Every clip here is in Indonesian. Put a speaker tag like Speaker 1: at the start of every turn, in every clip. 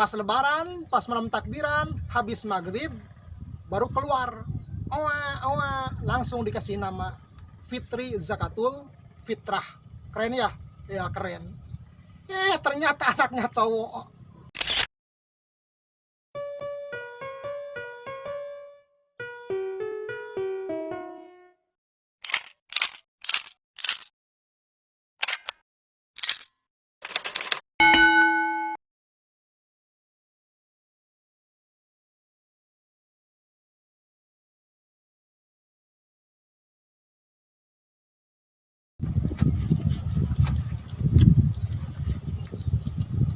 Speaker 1: Pas lebaran, pas malam takbiran, habis maghrib baru keluar. Langsung dikasih nama Fitri Zakatul Fitrah. Keren ya? Ya keren. Ternyata anaknya cowok.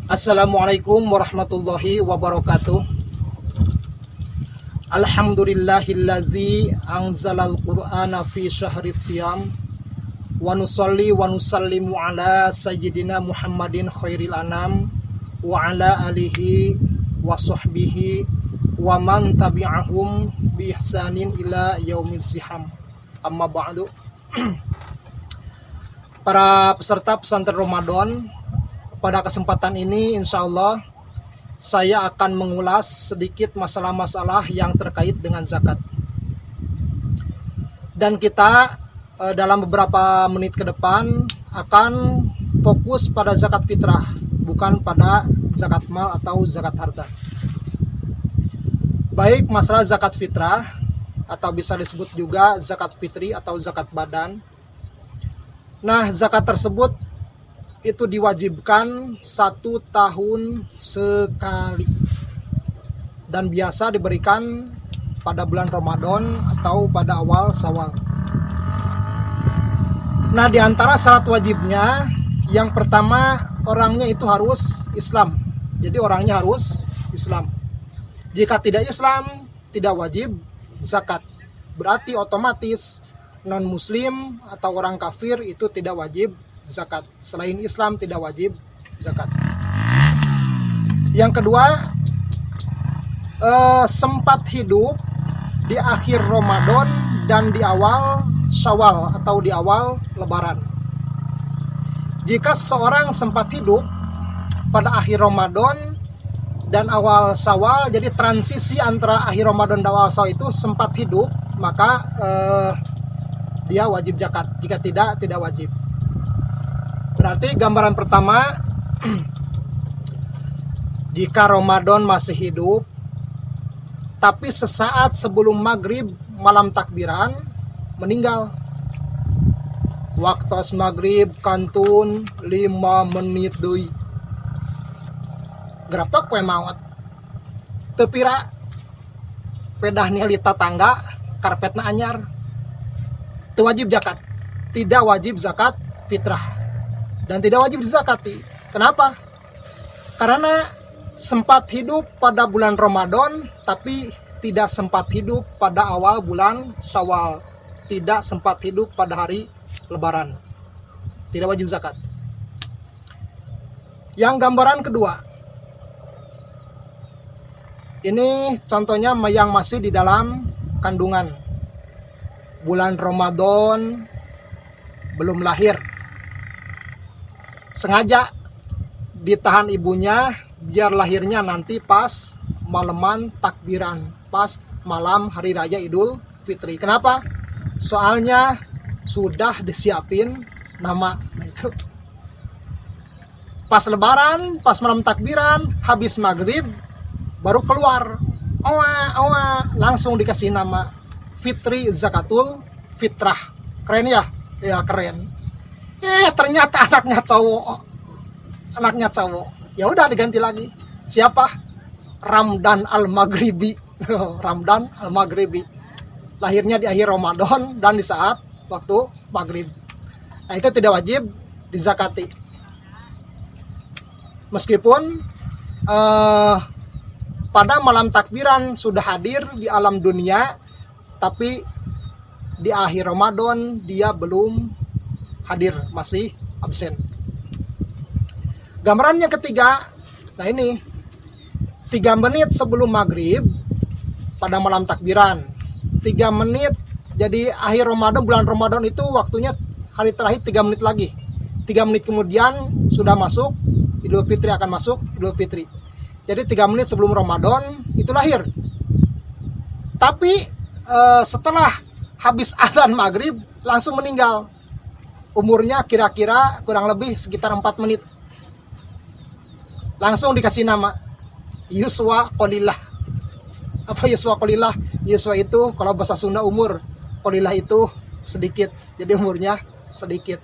Speaker 1: Assalamualaikum warahmatullahi wabarakatuh. Alhamdulillahillazi anzalal qur'ana fi syahri siyam wa nusalli wa nusallimu ala sayyidina Muhammadin khairil anam wa ala alihi wa sahbihi wa man tabi'ahum bi ihsanin ila yaumiz ziham. Amma ba'du. Para peserta pesantren Ramadan, pada kesempatan ini insya Allah saya akan mengulas sedikit masalah-masalah yang terkait dengan zakat. Dan kita dalam beberapa menit ke depan akan fokus pada zakat fitrah, bukan pada zakat mal atau zakat harta. Baik masalah zakat fitrah atau bisa disebut juga zakat fitri atau zakat badan. Nah, zakat tersebut itu diwajibkan 1 tahun sekali dan biasa diberikan pada bulan Ramadan atau pada awal Syawal. Nah, di antara syarat wajibnya yang pertama orangnya itu harus Islam. Jadi orangnya harus Islam. Jika tidak Islam, tidak wajib zakat. Berarti otomatis non-muslim atau orang kafir itu tidak wajib zakat. Selain Islam tidak wajib zakat. Yang kedua, sempat hidup di akhir Ramadan dan di awal Syawal atau di awal Lebaran. Jika seorang sempat hidup pada akhir Ramadan dan awal Syawal, jadi transisi antara akhir Ramadan dan awal Syawal itu sempat hidup, maka dia wajib zakat. Jika tidak wajib. Berarti gambaran pertama, jika Ramadan masih hidup, tapi sesaat sebelum maghrib malam takbiran meninggal. Waktu maghrib kantun 5 menit deui. Geraptok we maot. Teu pira pedah nili tatangga karpetna anyar. Teu wajib zakat. Tidak wajib zakat fitrah. Dan tidak wajib dizakati. Kenapa? Karena sempat hidup pada bulan Ramadan, tapi tidak sempat hidup pada awal bulan Syawal. Tidak sempat hidup pada hari Lebaran. Tidak wajib zakat. Yang gambaran kedua. Ini contohnya yang masih di dalam kandungan. Bulan Ramadan belum lahir. Sengaja ditahan ibunya biar lahirnya nanti pas malaman takbiran, pas malam hari raya Idul Fitri. Kenapa? Soalnya sudah disiapin nama. Nah, itu. Pas lebaran, pas malam takbiran, habis maghrib baru keluar. Langsung dikasih nama Fitri Zakatul Fitrah. Keren ya? Ya keren. Ternyata anaknya cowok. Ya udah diganti lagi. Siapa? Ramdan Al-Maghribi. Ramdan Al-Maghribi. Lahirnya di akhir Ramadan dan di saat waktu maghrib. Nah, itu tidak wajib dizakati. Meskipun pada malam takbiran sudah hadir di alam dunia, tapi di akhir Ramadan dia belum hadir, masih absen. Gambaran yang ketiga, nah ini 3 menit sebelum maghrib pada malam takbiran, 3 menit, jadi akhir Ramadan, bulan Ramadan itu waktunya hari terakhir 3 menit lagi. 3 menit kemudian sudah masuk Idul Fitri, akan masuk Idul Fitri. Jadi 3 menit sebelum Ramadan itu lahir. Tapi setelah habis azan maghrib langsung meninggal. Umurnya kira-kira kurang lebih sekitar 4 menit. Langsung dikasih nama Yuswa Qolillah. Apa Yuswa Qolillah? Yuswa itu kalau bahasa Sunda umur, Qolillah itu sedikit. Jadi umurnya sedikit.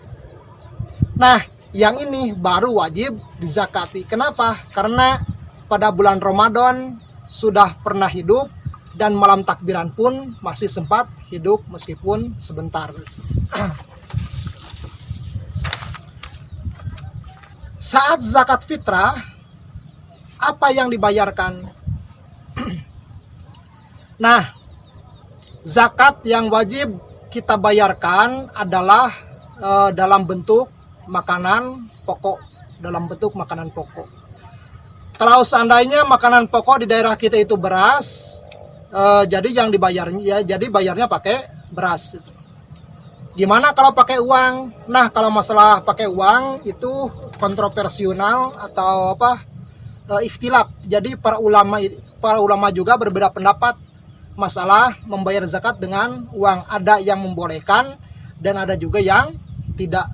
Speaker 1: Nah, yang ini baru wajib dizakati. Kenapa? Karena pada bulan Ramadan sudah pernah hidup dan malam takbiran pun masih sempat hidup meskipun sebentar. Saat zakat fitrah, apa yang dibayarkan? Nah, zakat yang wajib kita bayarkan adalah dalam bentuk makanan pokok, dalam bentuk makanan pokok. Kalau seandainya makanan pokok di daerah kita itu beras, jadi yang dibayarnya, jadi bayarnya pakai beras. Gimana kalau pakai uang? Nah, kalau masalah pakai uang itu kontroversial atau ikhtilaf. Jadi para ulama juga berbeda pendapat masalah membayar zakat dengan uang. Ada yang membolehkan dan ada juga yang tidak.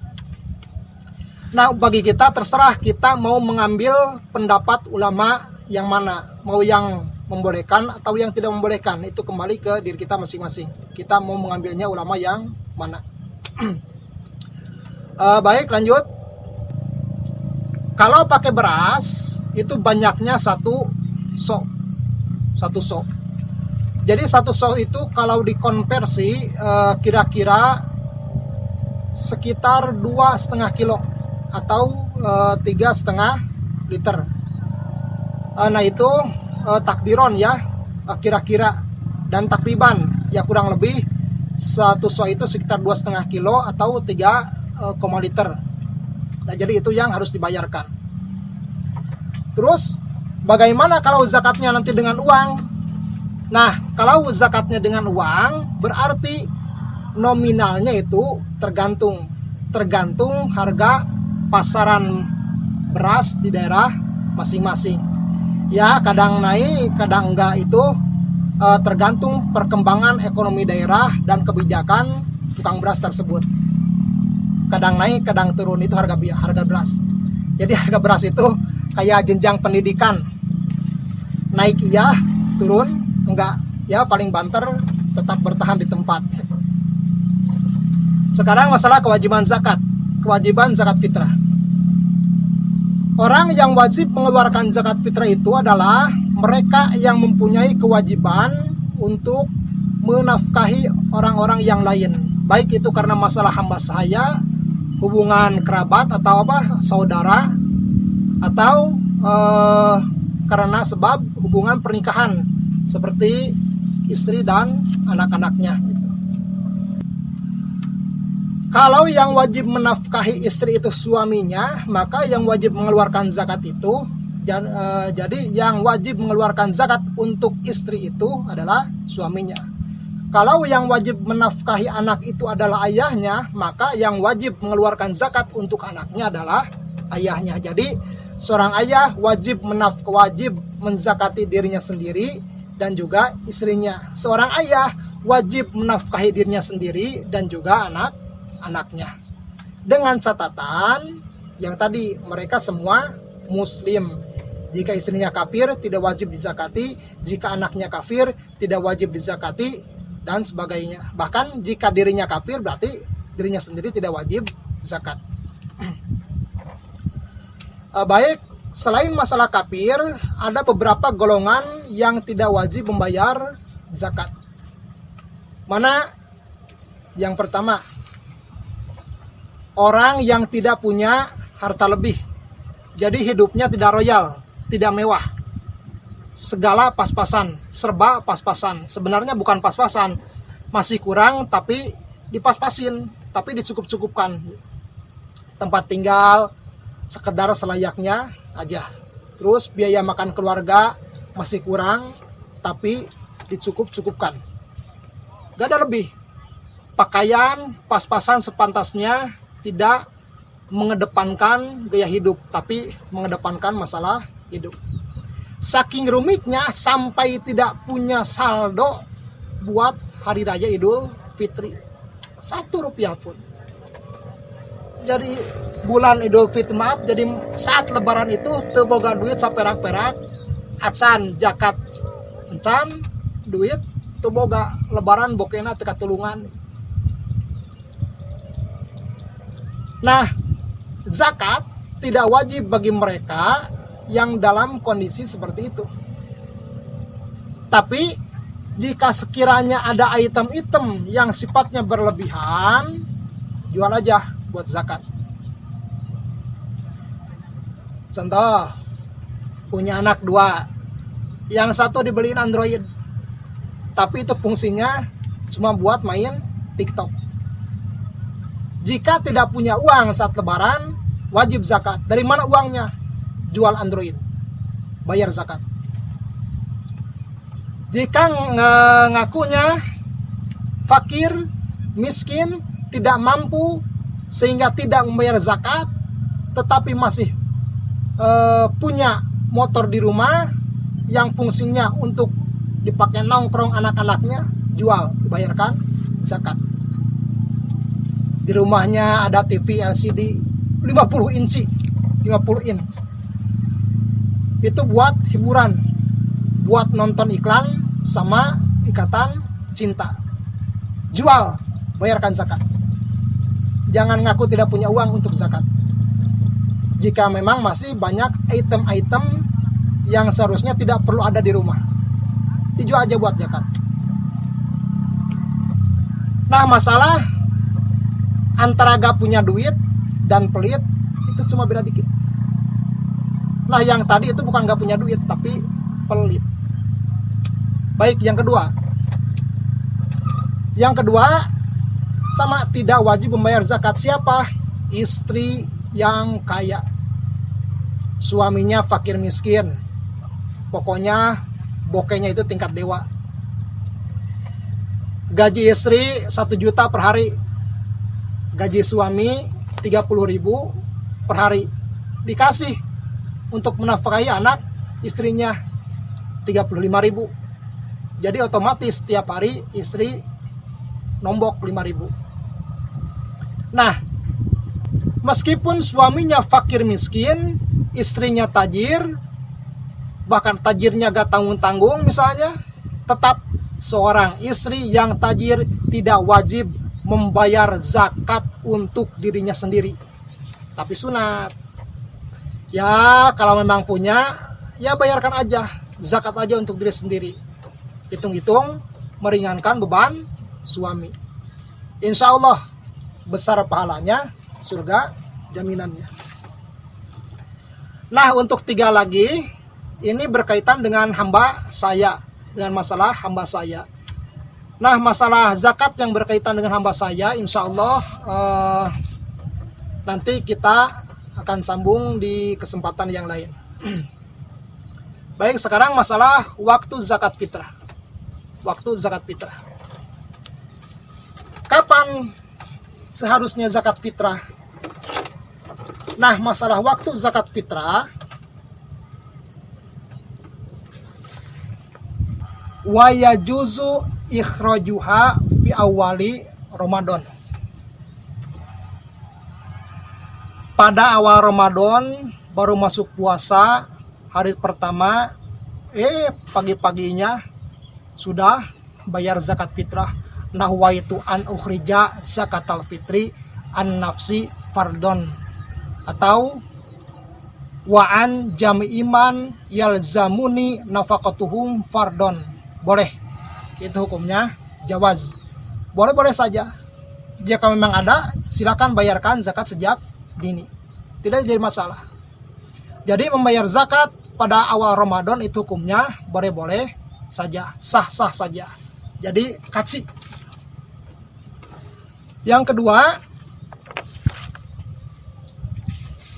Speaker 1: Nah, bagi kita terserah kita mau mengambil pendapat ulama yang mana, mau yang membolehkan atau yang tidak membolehkan. Itu kembali ke diri kita masing-masing. Kita mau mengambilnya ulama yang mana. Baik, lanjut. Kalau pakai beras itu banyaknya satu sok. Jadi satu sok itu kalau dikonversi kira-kira sekitar 2,5 kilo atau 3,5 liter. Nah itu takdiron ya, kira-kira, dan takriban ya kurang lebih satu sok itu sekitar 2,5 kilo atau 3 liter. Nah jadi itu yang harus dibayarkan. Terus bagaimana kalau zakatnya nanti dengan uang? Nah kalau zakatnya dengan uang berarti nominalnya itu tergantung harga pasaran beras di daerah masing-masing. Ya kadang naik, kadang enggak, itu tergantung perkembangan ekonomi daerah dan kebijakan tukang beras tersebut. Kadang naik, kadang turun, itu harga beras. Jadi harga beras itu kayak jenjang pendidikan. Naik iya, turun enggak. Ya paling banter tetap bertahan di tempat. Sekarang masalah kewajiban zakat fitrah. Orang yang wajib mengeluarkan zakat fitrah itu adalah mereka yang mempunyai kewajiban untuk menafkahi orang-orang yang lain. Baik itu karena masalah hamba sahaya, hubungan kerabat atau saudara, atau karena sebab hubungan pernikahan seperti istri dan anak-anaknya. Kalau yang wajib menafkahi istri itu suaminya, maka yang wajib mengeluarkan zakat itu, jadi yang wajib mengeluarkan zakat untuk istri itu adalah suaminya. Kalau yang wajib menafkahi anak itu adalah ayahnya, maka yang wajib mengeluarkan zakat untuk anaknya adalah ayahnya. Jadi seorang ayah wajib menzakati dirinya sendiri dan juga istrinya. Seorang ayah wajib menafkahi dirinya sendiri dan juga anaknya, dengan catatan yang tadi, mereka semua muslim. Jika istrinya kafir tidak wajib dizakati, jika anaknya kafir tidak wajib dizakati, dan sebagainya. Bahkan jika dirinya kafir berarti dirinya sendiri tidak wajib zakat. Baik, selain masalah kafir, ada beberapa golongan yang tidak wajib membayar zakat. Mana? Yang pertama, orang yang tidak punya harta lebih. Jadi hidupnya tidak royal, tidak mewah. Segala pas-pasan, serba pas-pasan. Sebenarnya bukan pas-pasan, masih kurang tapi dipas-pasin, tapi dicukup-cukupkan. Tempat tinggal sekedar selayaknya aja. Terus biaya makan keluarga masih kurang tapi dicukup-cukupkan. Gak ada lebih. Pakaian pas-pasan sepantasnya, tidak mengedepankan gaya hidup, tapi mengedepankan masalah hidup. saking rumitnya sampai tidak punya saldo buat hari raya Idul Fitri, 1 rupiah pun. Jadi bulan Idul Fitri, maaf, jadi saat lebaran itu teu boga duit saperak-perak, acan zakat encan duit teu boga, lebaran bokena teu katulungan. Nah, zakat tidak wajib bagi mereka yang dalam kondisi seperti itu. Tapi jika sekiranya ada item-item yang sifatnya berlebihan, jual aja buat zakat. Contoh, punya anak 2, yang satu dibeliin Android, tapi itu fungsinya cuma buat main TikTok. Jika tidak punya uang saat lebaran, wajib zakat. Dari mana uangnya? Jual Android, bayar zakat. Jika ngakunya fakir, miskin, tidak mampu sehingga tidak membayar zakat, tetapi masih punya motor di rumah yang fungsinya untuk dipakai nongkrong anak-anaknya, jual, dibayarkan zakat. Di rumahnya ada TV LCD 50 inci, itu buat hiburan, buat nonton iklan sama ikatan cinta, jual, bayarkan zakat. Jangan ngaku tidak punya uang untuk zakat. Jika memang masih banyak item-item yang seharusnya tidak perlu ada di rumah, dijual aja buat zakat. Nah, masalah antara gak punya duit dan pelit itu cuma beda dikit. Nah, yang tadi itu bukan gak punya duit, tapi pelit. Baik, yang kedua sama tidak wajib membayar zakat siapa? Istri yang kaya, suaminya fakir miskin, pokoknya bokehnya itu tingkat dewa. Gaji istri 1 juta per hari, gaji suami 30.000 per hari, dikasih untuk menafkahi anak istrinya 35.000. Jadi otomatis tiap hari istri nombok 5.000. Nah, meskipun suaminya fakir miskin, istrinya tajir, bahkan tajirnya gak tanggung-tanggung misalnya, tetap seorang istri yang tajir tidak wajib membayar zakat untuk dirinya sendiri, tapi sunat. Ya, kalau memang punya, ya bayarkan aja, zakat aja untuk diri sendiri. Hitung-hitung meringankan beban suami. Insya Allah besar pahalanya, surga jaminannya. Nah, untuk 3 lagi, ini berkaitan dengan hamba saya, dengan masalah hamba saya. Nah, masalah zakat yang berkaitan dengan hamba saya, insya Allah nanti kita akan sambung di kesempatan yang lain. Baik, sekarang masalah waktu zakat fitrah. Waktu zakat fitrah. Kapan seharusnya zakat fitrah? Nah, masalah waktu zakat fitrah, wa yajuzu ikhrajuha fi awali Ramadan. Pada awal Ramadan, baru masuk puasa, hari pertama, pagi-paginya sudah bayar zakat fitrah. Nahwaitu an ukhrija zakatal fitri an nafsi fardon, atau wa an jami iman yalzamuni nafaqatuhum fardon. Boleh, itu hukumnya jawaz, boleh-boleh saja. Jika memang ada, silakan bayarkan zakat sejak dini, tidak jadi masalah. Jadi membayar zakat pada awal Ramadan itu hukumnya boleh-boleh saja, sah-sah saja. Jadi kaci. Yang kedua,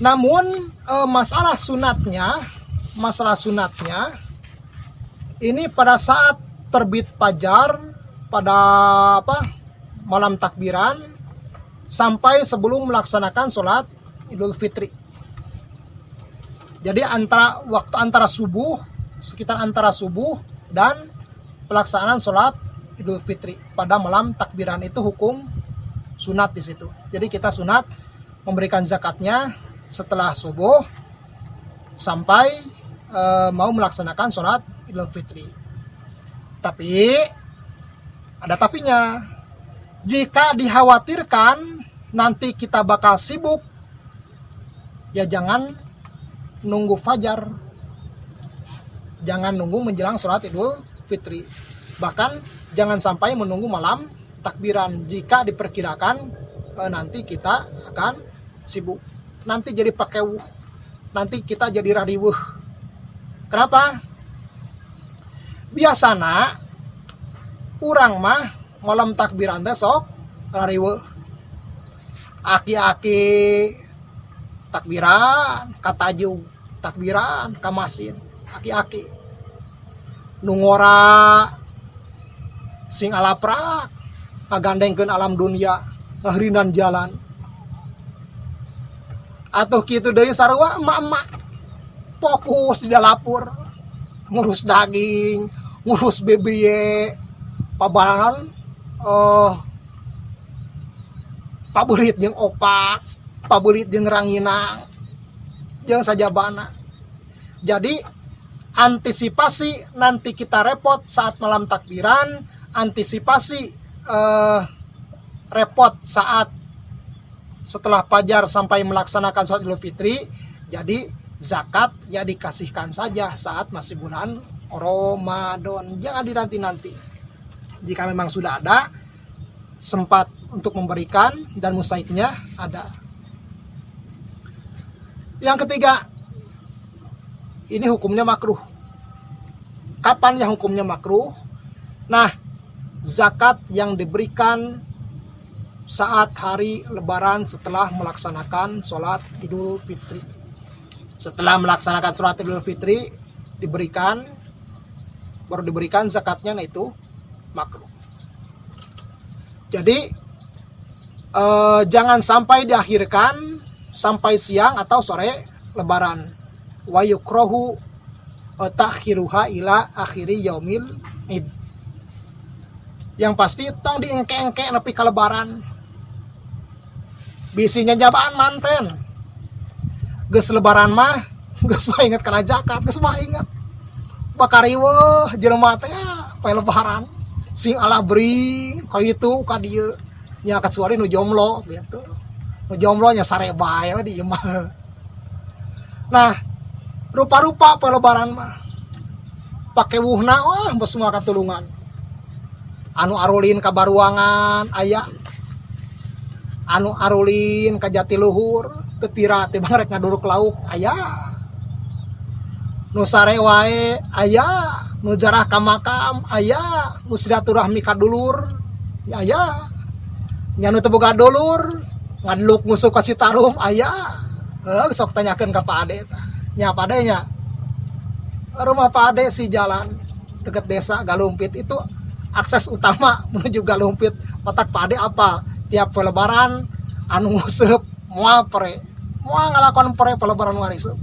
Speaker 1: namun masalah sunatnya ini pada saat terbit fajar, pada malam takbiran, sampai sebelum melaksanakan sholat Idul Fitri. Jadi waktu antara subuh sekitar antara subuh dan pelaksanaan sholat Idul Fitri. Pada malam takbiran itu hukum sunat di situ. Jadi kita sunat memberikan zakatnya setelah subuh sampai mau melaksanakan sholat Idul Fitri. Tapi ada tapinya. Jika dikhawatirkan nanti kita bakal sibuk, ya jangan nunggu fajar, jangan nunggu menjelang sholat Idul Fitri, bahkan jangan sampai menunggu malam takbiran. Jika diperkirakan nanti kita akan sibuk, nanti jadi pakai nanti kita jadi radiwuh. Kenapa? Biasana urang mah malam takbiran teh sok rariweuh, aki-aki takbiran katajung, takbiran kamasin, aki-aki nungora sing alaprak ngagandengkeun alam dunia ngahrinan jalan. Atuh kitu deui sarua emak-emak fokus di dapur ngurus daging, ngurus bebeye, pabarangan paburit jeung opak, paburit jeung ranginang, jeung sajabana. Jadi antisipasi nanti kita repot saat malam takbiran, antisipasi repot saat setelah fajar sampai melaksanakan sholat Idul Fitri. Jadi zakat ya dikasihkan saja saat masih bulan Ramadan, jangan dinanti-nanti. Jika memang sudah ada sempat untuk memberikan dan mustaiknya ada. Yang ketiga, ini hukumnya makruh. Kapan ya hukumnya makruh? Nah, zakat yang diberikan saat hari Lebaran setelah melaksanakan sholat Idul Fitri. Setelah melaksanakan sholat Idul Fitri diberikan, baru diberikan zakatnya, nah itu makruh. Jadi jangan sampai diakhirkan sampai siang atau sore Lebaran. Wa yukrahu ta'khiruha ila akhiri yaumil id. Yang pasti tong diengke-engke nepi ka Lebaran. Bisinya jabaan manten. Geus Lebaran mah geus mah inget kana zakat, geus mah inget. Bakariweuh jelema teh poe Lebaran sing alabri ka itu ka dieu nya kecuali nu jomblo gitu. Nu jomblo nya sare bae di ieu mah. Nah, rupa-rupa poe Lebaran mah pake wuhna wah bos semua katulungan. Anu arulin ka Baruangan aya. Anu arulin ka Jatiluhur teu pira teh bang rek ngaduruk lauk aya. Nu sare wae aya, nu jarah ka makam aya, nu silaturahmi ka dulur aya. Nya nu teu boga dulur ngadluk musuh ka Citarum aya. Sok tanyakeun ka Pak Ade tah. Nya Pak Ade nya rumah Pak Ade si jalan deket desa Galumpit itu akses utama menuju Galumpit. Patak Pak Ade apal tiap Lebaran anu nguseup moal pre, moal ngalakon pre Lebaran wariseup.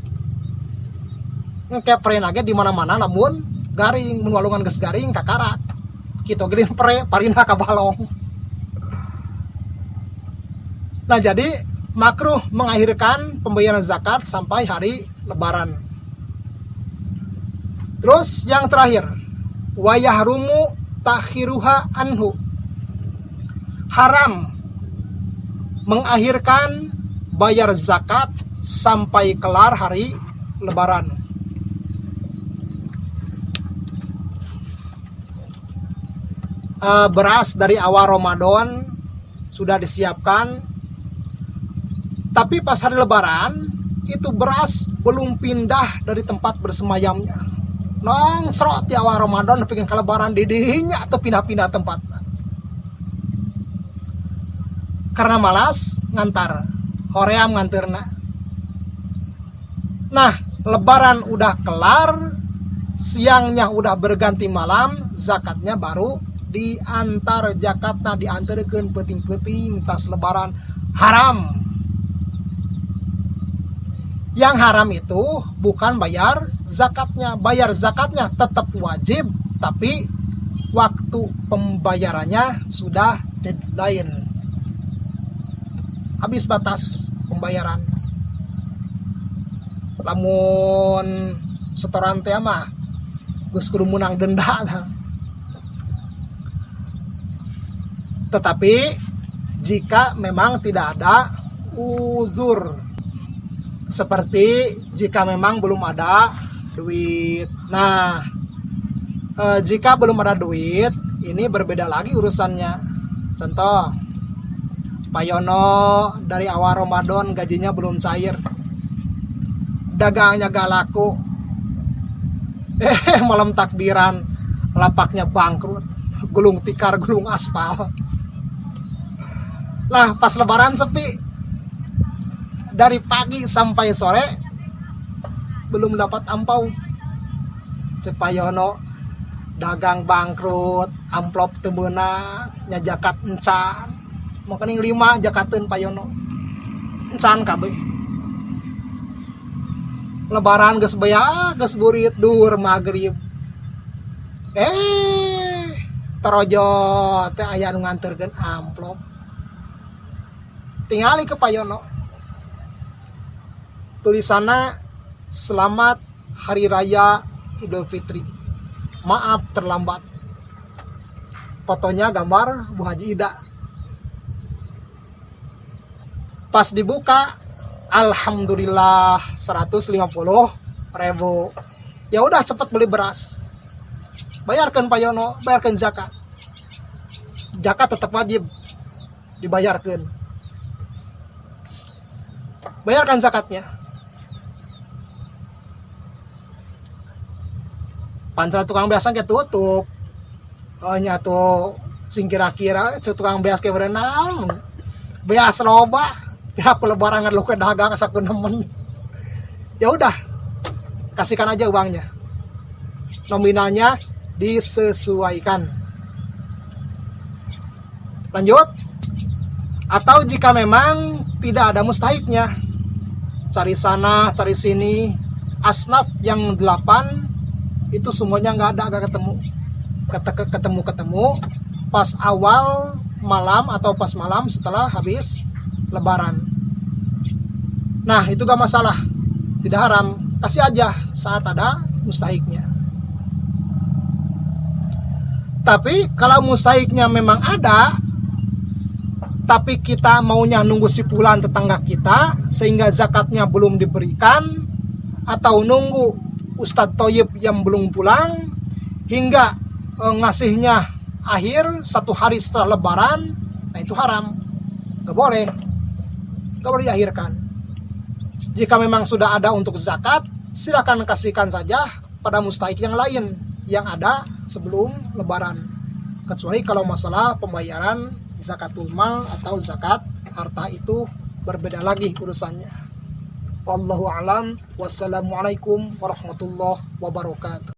Speaker 1: Engke pre nage di mana-mana lamun garing mun walungan geus garing kakarak. Kitu gedeun pre parina ka balong. Nah, jadi makruh mengakhirkan pembayaran zakat sampai hari Lebaran. Terus yang terakhir, wa yahrumu takhiruha anhu. Haram mengakhirkan bayar zakat sampai kelar hari Lebaran. Beras dari awal Ramadan sudah disiapkan, tapi pas hari Lebaran itu beras belum pindah dari tempat bersemayamnya. Nong serot di awal Ramadan pengen ke Lebaran didinya atau pindah-pindah tempat. Karena malas ngantar, hoream nganterna. Nah, Lebaran udah kelar, siangnya udah berganti malam, zakatnya baru diantar, zakatna diantarkeun peuting-peuting tas Lebaran. Haram. Yang haram itu bukan bayar zakatnya. Bayar zakatnya tetap wajib, tapi waktu pembayarannya sudah deadline. Habis batas pembayaran. Lamun setoran teh mah geus kudu menang denda. Tetapi jika memang tidak ada uzur, seperti jika memang belum ada duit. Nah, jika belum ada duit, ini berbeda lagi urusannya. Contoh, Pak Yono dari awal Ramadan gajinya belum cair, dagangnya gak laku, malam takbiran lapaknya bangkrut, gulung tikar, gulung aspal. Lah pas lebaran sepi, dari pagi sampai sore belum dapat ampau. Cepayono dagang bangkrut, amplop teu beunang, nya jakat encan. Mungkin 5 jakateun Payono. Encan kabeh. Lebaran geus beya, geus burit dur magrib. Terojo teh aya nu nganterkeun amplop. Tingali ke Payono. Tulisannya selamat hari raya Idul Fitri, maaf terlambat. Fotonya gambar Bu Haji Ida. Pas dibuka, alhamdulillah 150.000. Ya udah cepet beli beras, bayarkan Pak Yono, bayarkan zakat. Zakat tetap wajib dibayarkan, bayarkan zakatnya. Pansel tukang beasan kayak tutup. Oh nyatu sing kira-kira tukang beas kayak berenang. Beas loba. Kira aku lebaran lu ke dagang saku nemen. Ya udah, kasihkan aja uangnya. Nominalnya disesuaikan. Lanjut. Atau jika memang tidak ada mustahiknya, cari sana, cari sini. Asnaf yang 8 itu semuanya nggak ada, nggak ketemu pas awal malam atau pas malam setelah habis lebaran. Nah itu gak masalah, tidak haram, kasih aja saat ada mustahiknya. Tapi kalau mustahiknya memang ada, tapi kita maunya nunggu sipulan tetangga kita sehingga zakatnya belum diberikan, atau nunggu Ustadz Toyib yang belum pulang hingga ngasihnya akhir 1 hari setelah lebaran, nah itu haram, gak boleh diakhirkan. Jika memang sudah ada untuk zakat, silakan kasihkan saja pada mustahik yang lain yang ada sebelum lebaran, kecuali kalau masalah pembayaran zakatul mal atau zakat harta itu berbeda lagi urusannya. Wallahu a'lam. Wassalamualaikum warahmatullahi wabarakatuh.